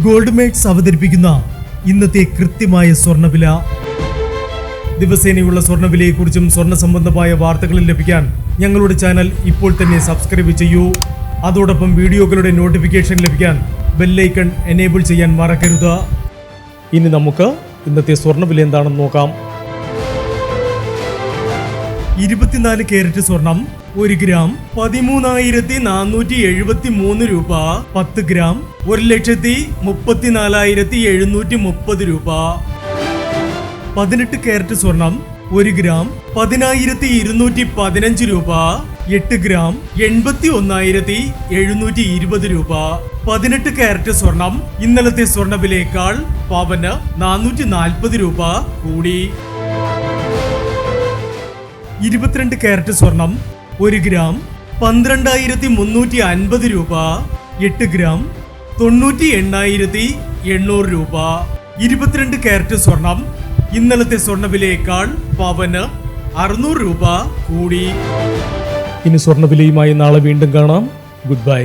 Gold makes അവതരിപ്പിക്കുന്ന ഇന്നത്തെ കൃത്യമായ സ്വർണ്ണവില. ദിവസേനയുള്ള സ്വർണ്ണവിലയെക്കുറിച്ചും സ്വർണ്ണ സംബന്ധമായ വാർത്തകളും ലഭിക്കാൻ ഞങ്ങളുടെ ചാനൽ ഇപ്പോൾ തന്നെ സബ്സ്ക്രൈബ് ചെയ്യൂ. അതോടൊപ്പം വീഡിയോകളുടെ നോട്ടിഫിക്കേഷൻ ലഭിക്കാൻ ബെല്ലൈക്കൺ എനേബിൾ ചെയ്യാൻ മറക്കരുത്. ഇനി നമുക്ക് ഇന്നത്തെ സ്വർണ്ണവില എന്താണെന്ന് നോക്കാം. 24 കാരറ്റ് സ്വർണം 1 ഗ്രാം 13,473 രൂപ. 10 ഗ്രാം 1,34,730 രൂപ. 18 കാരറ്റ് സ്വർണം 1 ഗ്രാം 10,215 രൂപ. 8 ഗ്രാം 81,720 രൂപ. 18 കാരറ്റ് സ്വർണം ഇന്നലത്തെ സ്വർണ്ണവിലയേക്കാൾ പവന് 440 രൂപ കൂടി. 22 കാരറ്റ് സ്വർണം 1 ഗ്രാം 12,350 രൂപ. 8 ഗ്രാം 98,800 രൂപ. 22 കാരറ്റ് സ്വർണം ഇന്നലത്തെ സ്വർണ്ണവിലയേക്കാൾ പവന് 600 രൂപ കൂടി. ഇനി സ്വർണ്ണവിലയുമായി നാളെ വീണ്ടും കാണാം. Good bye.